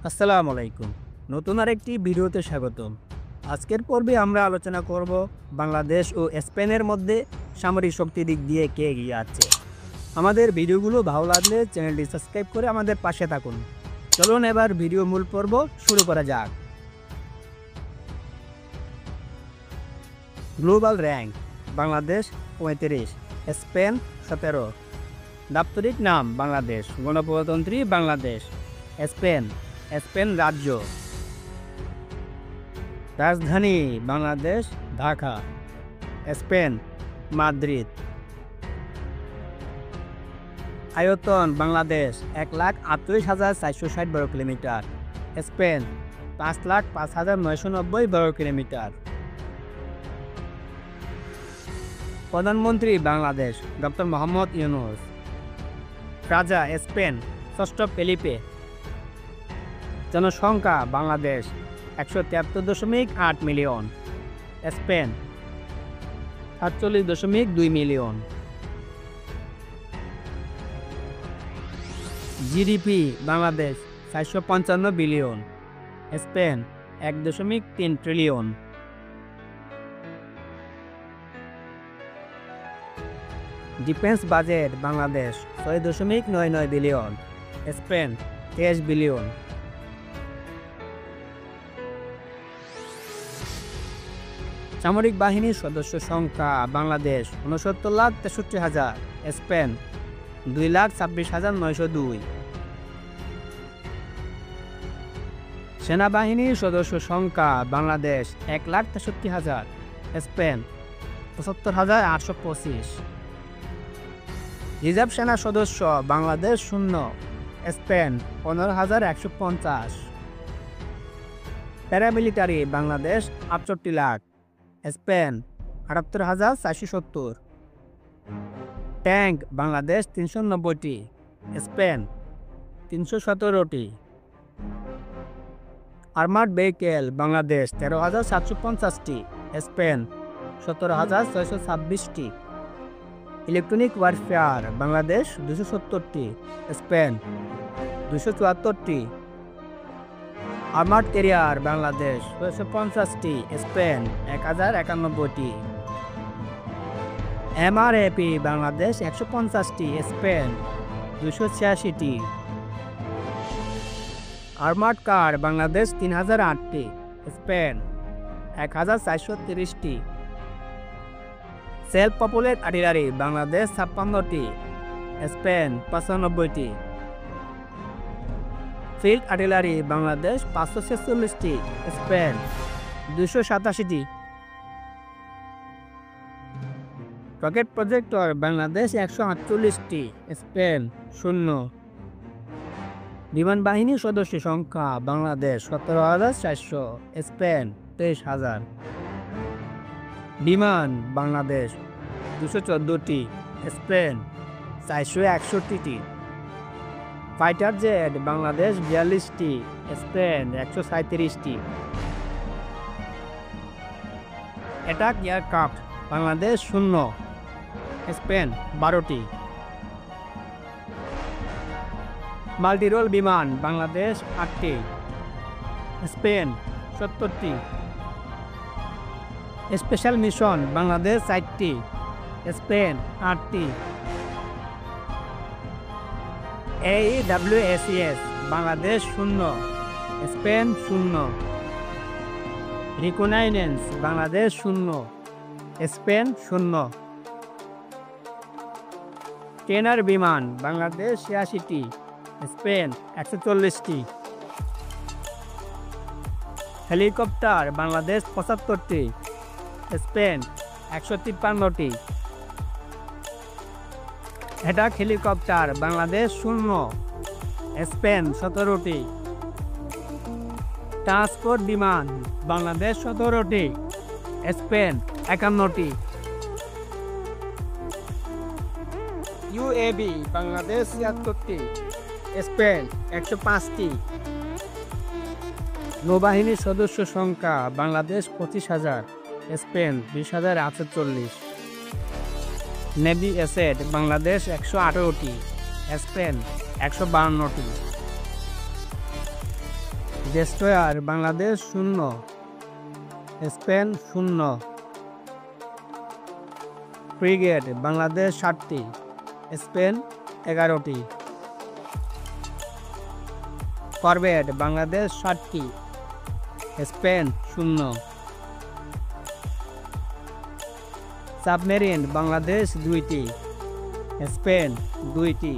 আসসালামু আলাইকুম। নতুন আরেকটি ভিডিওতে স্বাগতম। আজকের পর্বে আমরা আলোচনা করব বাংলাদেশ ও স্পেনের মধ্যে সামরিক শক্তি দিক দিয়ে কে এগিয়ে আছে। আমাদের ভিডিওগুলো ভালো লাগলে চ্যানেলটি সাবস্ক্রাইব করে আমাদের পাশে থাকুন। চলুন এবার ভিডিও মূল পর্ব শুরু করা যাক। Global rank: Bangladesh 35, Spain 17। দাপ্তরিক নাম বাংলাদেশ, গণপ্রজাতন্ত্রী বাংলাদেশ। স্পেন রাজ্য। রাজধানী বাংলাদেশ ঢাকা। Spain Madrid. আয়তন বাংলাদেশ 1,38,460 বর্গ কিলোমিটার। স্পেন 5,05,990 বর্গ কিলোমিটার। প্রধানমন্ত্রী বাংলাদেশ ডক্টর মোহাম্মদ ইউনূস। রাজা স্পেন ষষ্ঠ ফেলিপে। জনসংখ্যা Bangladesh 173.8 million. Spain 47.2 million. GDP Bangladesh 455 billion. Spain 1.3 trillion. Defence budget Bangladesh 6.99 billion. Spain 23 billion. সামরিক বাহিনীর সদস্য সংখ্যা বাংলাদেশ 69,63,000। স্পেন 2,26,902। সেনাবাহিনীর সদস্য সংখ্যা বাংলাদেশ 1,63,000। স্পেন 75,825। রিজার্ভ সেনা সদস্য Bangladesh 0। Spain 15,150। Paramilitary Bangladesh 68 lakh. Spain 78,470। Tank Bangladesh 390টি। স্পেন 317টি। আর্মার্ড ভেহিকেল বাংলাদেশ 13,750টি। স্পেন 17,626টি। ইলেকট্রনিক ওয়ারফেয়ার বাংলাদেশ 270টি। স্পেন 274টি। আর্মার্ড ক্যারিয়ার বাংলাদেশ 650টি। স্পেন 1091টি। এমআরএপি বাংলাদেশ 150টি। স্পেন 286টি। আর্মার্ড কার বাংলাদেশ 3008টি। স্পেন 1430টি। সেলফ পপুলেট আর্টিলারি বাংলাদেশ 56টি। স্পেন 95টি। ফিল্ড আর্টিলারি বাংলাদেশ 546টি। স্পেন 287টি। রকেট প্রজেক্টর বাংলাদেশ 148টি। স্পেন 0। বিমান বাহিনীর সদস্য সংখ্যা বাংলাদেশ 17,400। স্পেন 23,000। বিমান বাংলাদেশ 214টি। স্পেন 461টি। ফাইটার জেট বাংলাদেশ 42টি। স্পেন 137টি। Attack aircraft Bangladesh 0। স্পেন 12টি। মাল্টিরোল বিমান বাংলাদেশ 8টি। স্পেন 70টি। স্পেশাল মিশন বাংলাদেশ 4টি। স্পেন 8টি। AEWSES Bangladesh 0। Spain 0। Reconnaissance Bangladesh 0। Spain 0। Trainer বিমান বাংলাদেশ 86টি। স্পেন 140টি। হেলিকপ্টার বাংলাদেশ 75টি। স্পেন 153টি। Attack helicopter Bangladesh 0। স্পেন 17টি। ট্রান্সপোর্ট বিমান বাংলাদেশ 17টি। স্পেন 51টি। ইউএভি বাংলাদেশ 76টি। স্পেন 105টি। নৌবাহিনীর সদস্য সংখ্যা Bangladesh 25,000। Spain 20,840। Navy asset Bangladesh 118টি। স্পেন 152টি। Destroyer Bangladesh 0, Spain 0। Frigate Bangladesh 7টি, স্পেন 11টি। করভেট বাংলাদেশ 7টি, স্পেন 0। সাবমেরিন বাংলাদেশ 2টি, স্পেন 2টি।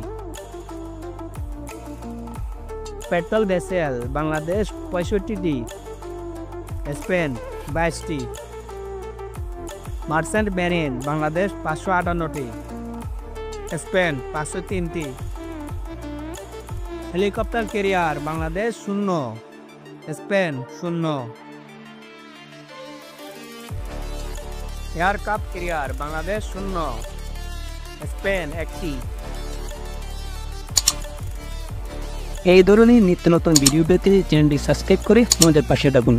পেট্রোল ভেসেল বাংলাদেশ 65টি, স্পেন 22টি। মার্চেন্ট মেরিন বাংলাদেশ 558টি, স্পেন 503টি। Helicopter carrier Bangladesh 0, Spain 0। Aircraft carrier Bangladesh 0, Spain 1টি। এই ধরনের নিত্য নতুন ভিডিও পেতে চ্যানেলটি সাবস্ক্রাইব করে আমাদের পাশে থাকুন।